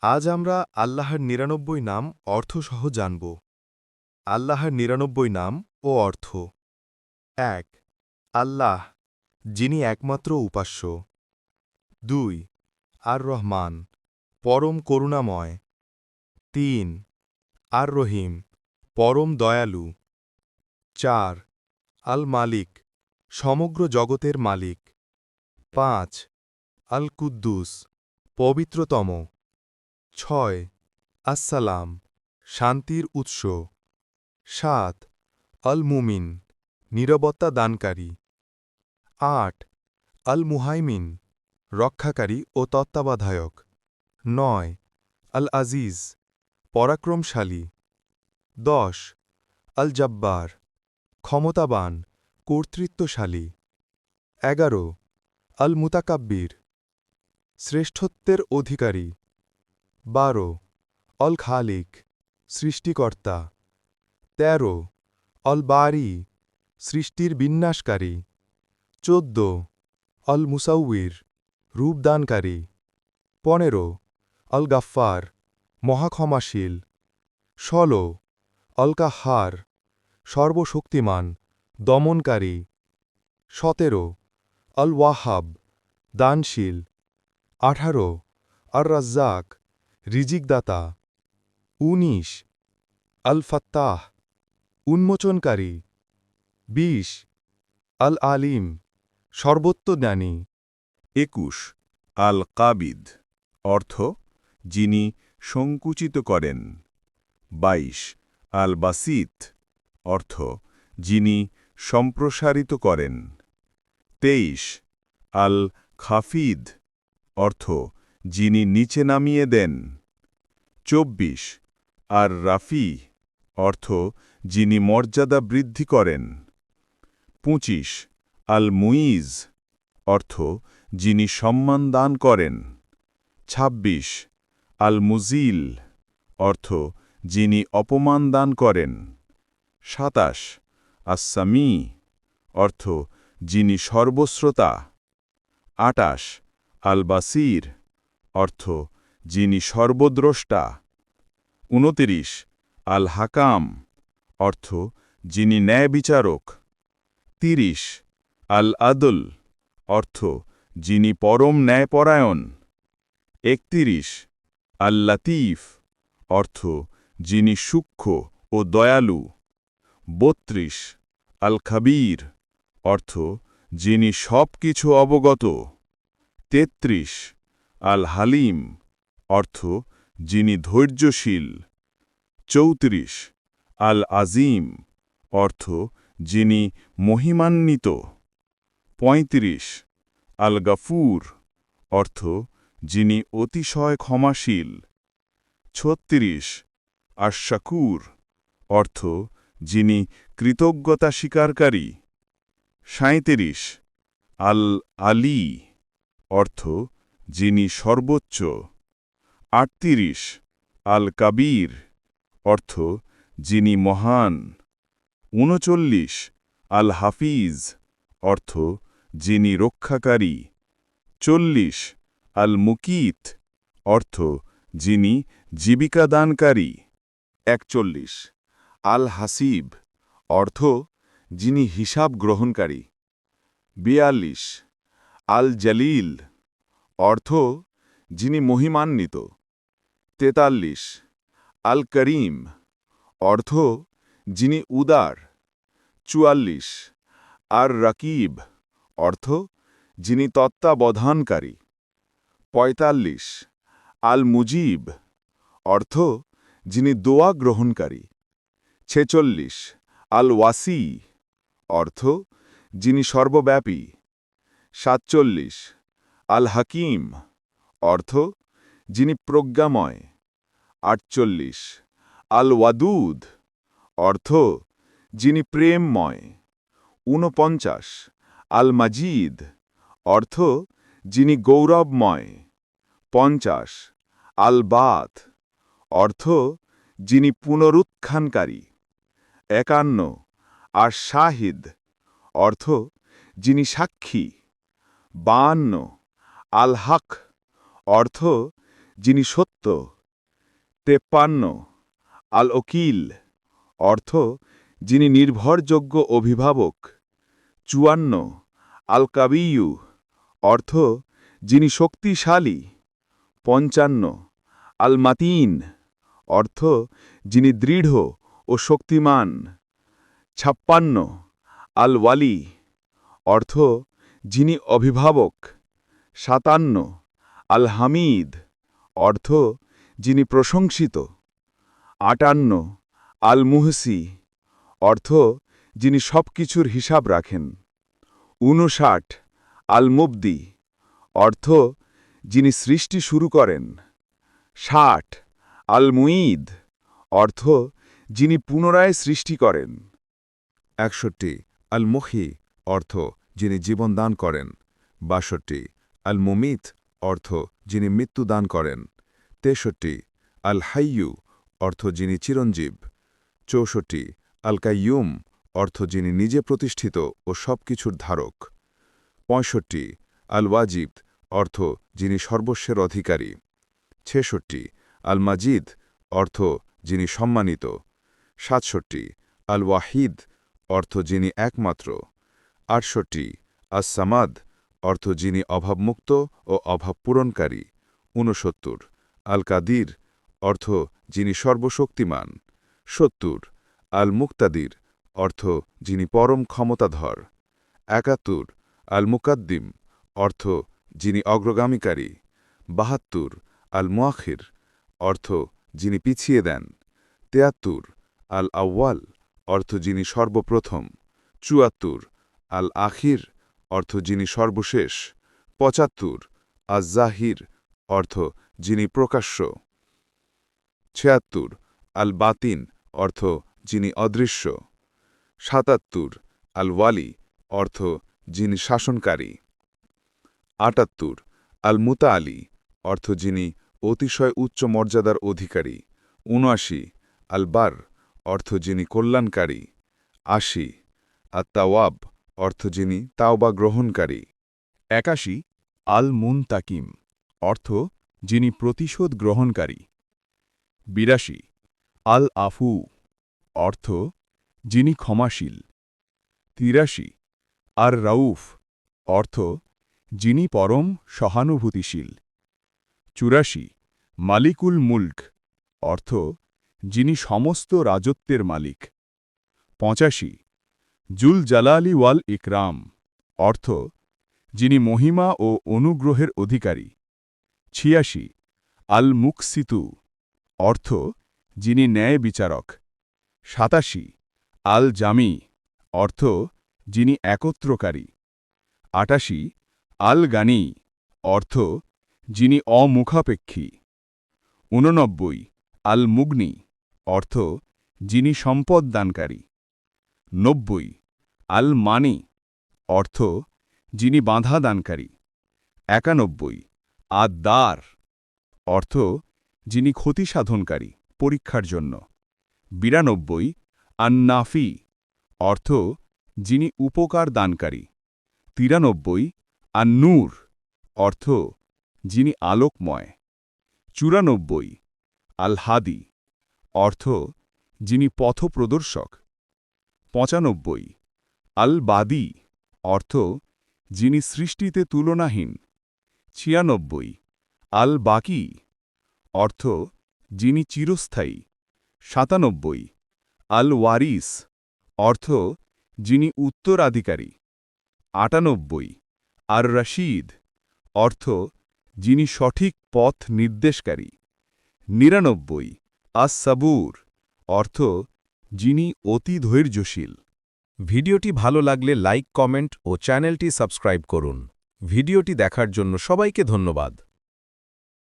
আজ আমরা আল্লাহর ৯৯ নাম অর্থসহ জানব। আল্লাহর ৯৯ নাম ও অর্থ। ১ আল্লাহ, যিনি একমাত্র উপাস্য। ২ আর রহমান, পরম করুণাময়। ৩ আর রহিম, পরম দয়ালু। ৪ আল মালিক, সমগ্র জগতের মালিক। ৫ আল কুদ্দুস, পবিত্রতম। ৬ আসসালাম, শান্তির উৎস। ৭ আল মুমিন, নিরাপত্তা দানকারী। ৮ আল মুহাইমিন, রক্ষাকারী ও তত্ত্বাবধায়ক। ৯ আল আজিজ, পরাক্রমশালী। ১০ আল জব্বার, ক্ষমতাবান, কর্তৃত্বশালী। ১১ আল মুতাকাব্বির, শ্রেষ্ঠত্বের অধিকারী। ১২ অল খালিক, সৃষ্টিকর্তা। ১৩ অল বারি, সৃষ্টির বিন্যাসকারী। ১৪ অল মুসাউইর, রূপদানকারী। ১৫ অল গাফফার, মহাক্ষমাশীল। ১৬ অল কাহ্হার, সর্বশক্তিমান, দমনকারী। ১৭ অল ওয়াহাব, দানশীল। ১৮ আর রাজ্জাক, রিজিকদাতা। ১৯ আল ফাত্তাহ, উন্মোচনকারী। ২০ আল আলিম, সর্বত্রজ্ঞানী। ২১ আল কাবিদ, অর্থ যিনি সংকুচিত করেন। ২২ আল বাসিত, অর্থ যিনি সম্প্রসারিত করেন। ২৩ আল খাফিদ, অর্থ যিনি নিচে নামিয়ে দেন। ২৪ আর রাফি, অর্থ যিনি মর্যাদা বৃদ্ধি করেন। ২৫ আল মুইজ, অর্থ যিনি সম্মান দান করেন। ২৬ আল মুজিল, অর্থ যিনি অপমান দান করেন। ২৭ আস-সামি, অর্থ যিনি সর্বশ্রোতা। ২৮ আল বাসির, অর্থ যিনি সর্বদ্রষ্টা। ২৯ আল হাকাম, অর্থ যিনি ন্যায়বিচারক। ৩০ আল আদল, অর্থ যিনি পরম ন্যায়পরায়ণ। ৩১ আল লাতিফ, অর্থ যিনি সূক্ষ্ম ও দয়ালু। ৩২ আল খাবীর, অর্থ যিনি সব কিছু অবগত। ৩৩ আল হালিম, অর্থ যিনি ধৈর্যশীল। ৩৪ আল আজিম, অর্থ যিনি মহিমান্বিত। ৩৫ আল গাফুর, অর্থ যিনি অতিশয় ক্ষমাশীল। ৩৬ আশ-শাকুর, অর্থ যিনি কৃতজ্ঞতা স্বীকারকারী। ৩৭ আল আলী, অর্থ যিনি সর্বোচ্চ। ৩৮ আল কাবীর, অর্থ যিনি মহান। ৩৯ আল হাফিজ, অর্থ যিনি রক্ষাকারী। ৪০ আল মুকিত, অর্থ যিনি জীবিকা দানকারী। ৪১ আল হাসিব, অর্থ যিনি হিসাব গ্রহণকারী। ৪২ আল জলিল, অর্থ যিনি মহিমান্বিত। ৪৩ আল করিম, অর্থ যিনি উদার। ৪৪ আর রাকিব, অর্থ যিনি তত্ত্বাবধানকারী। ৪৫ আল মুজিব, অর্থ যিনি দোয়া গ্রহণকারী। ৪৬ আল ওয়াসি, অর্থ যিনি সর্বব্যাপী। ৪৭ আল হাকিম, অর্থ যিনি প্রজ্ঞাময়। ৪৮ আল ওয়াদুদ, অর্থ যিনি প্রেমময়। ৪৯ আল মাজিদ, অর্থ যিনি গৌরবময়। ৫০ আল বাত, অর্থ যিনি পুনরুত্থানকারী। ৫১ আর শাহিদ, অর্থ যিনি সাক্ষী। ৫২ আল হক, অর্থ যিনি সত্য। 53 আল ওকিল, অর্থ যিনি নির্ভরযোগ্য অভিভাবক। 54 আল কাবিয়্যু, অর্থ যিনি শক্তিশালী। 55 আল মাতিন, অর্থ যিনি দৃঢ় ও শক্তিমান। 56 আল ওয়ালি, অর্থ যিনি অভিভাবক। 57 আল হামিদ, অর্থ যিনি প্রশংসিত। 58 আল মুহসি, অর্থ যিনি সবকিছুর হিসাব রাখেন। 59 আল মুবদি, অর্থ যিনি সৃষ্টি শুরু করেন। 60 আল মুঈদ, অর্থ যিনি পুনরায় সৃষ্টি করেন। 61 আল মুহি, অর্থ যিনি জীবন দান করেন। 62 আল মুমিত, অর্থ যিনি মৃত্যু দান করেন। 63 আল হাইয়ু, অর্থ যিনি চিরঞ্জীব। 64 আল কাইয়ুম, অর্থ যিনি নিজে প্রতিষ্ঠিত ও সবকিছুর ধারক। 65 আল ওয়াজিদ, অর্থ যিনি সর্বস্বের অধিকারী। 66 আল মাজিদ, অর্থ যিনি সম্মানিত। 67 আল ওয়াহিদ, অর্থ যিনি একমাত্র। 68 আস সামাদ, অর্থ যিনি অভাবমুক্ত ও অভাব পূরণকারী। 69 আল কাদির, অর্থ যিনি সর্বশক্তিমান। 70 আল মুক্তাদির, অর্থ যিনি পরম ক্ষমতাধর। 71 আল মুকাদ্দিম, অর্থ যিনি অগ্রগামীকারী। 72 আল মুআখির, অর্থ যিনি পিছিয়ে দেন। 73 আল আউয়াল, অর্থ যিনি সর্বপ্রথম। 74 আল আখির, অর্থ যিনি সর্বশেষ। 75 আজ জাহির, অর্থ যিনি প্রকাশ্য। 76 আল বাতিন, অর্থ যিনি অদৃশ্য। 77 আল ওয়ালি, অর্থ যিনি শাসনকারী। 78 আল মুতাআলি, অর্থ যিনি অতিশয় উচ্চ মর্যাদার অধিকারী। 79 আল বার, অর্থ যিনি কল্যাণকারী। 80 আত-তাওয়াব, অর্থ যিনি তাওবা গ্রহণকারী। 81 আল মুনতাকিম, অর্থ যিনি প্রতিশোধ গ্রহণকারী। 82 আল আফু, অর্থ যিনি ক্ষমাশীল। 83 আর রাউফ, অর্থ যিনি পরম সহানুভূতিশীল। 84 মালিকুল মুলক, অর্থ যিনি সমস্ত রাজত্বের মালিক। 85 জুল জালালি ওয়াল ইকরাম, অর্থ যিনি মহিমা ও অনুগ্রহের অধিকারী। 86 আল মুকসিতু, অর্থ যিনি ন্যায় বিচারক। 87 আল জামি, অর্থ যিনি একত্রকারী। 88 আল গানি, অর্থ যিনি অমুখাপেক্ষী। 89 আল মুগনি, অর্থ যিনি সম্পদ দানকারী। 90 আল মানি, অর্থ যিনি বাধা দানকারী। 91 আদ-দার, অর্থ যিনি ক্ষতি সাধনকারী, পরীক্ষার জন্য। 92 আন-নাফি, অর্থ যিনি উপকার দানকারী। 93 আন-নূর, অর্থ যিনি আলোকময়। 94 আল-হাদি, অর্থ যিনি পথপ্রদর্শক। 95 আল-বাদি, অর্থ যিনি সৃষ্টিতে তুলনাহীন। 96 আল-বাকি, অর্থ যিনি চিরস্থায়ী। 97 আল-ওয়ারিস, অর্থ যিনি উত্তরাধিকারী। 98 আর-রশিদ, অর্থ যিনি সঠিক পথ নির্দেশকারী। 99 আস-সাবুর, অর্থ যিনি অতি ধৈর্যশীল। ভিডিওটি ভালো লাগলে লাইক, কমেন্ট ও চ্যানেলটি সাবস্ক্রাইব করুন। ভিডিওটি দেখার জন্য সবাইকে ধন্যবাদ।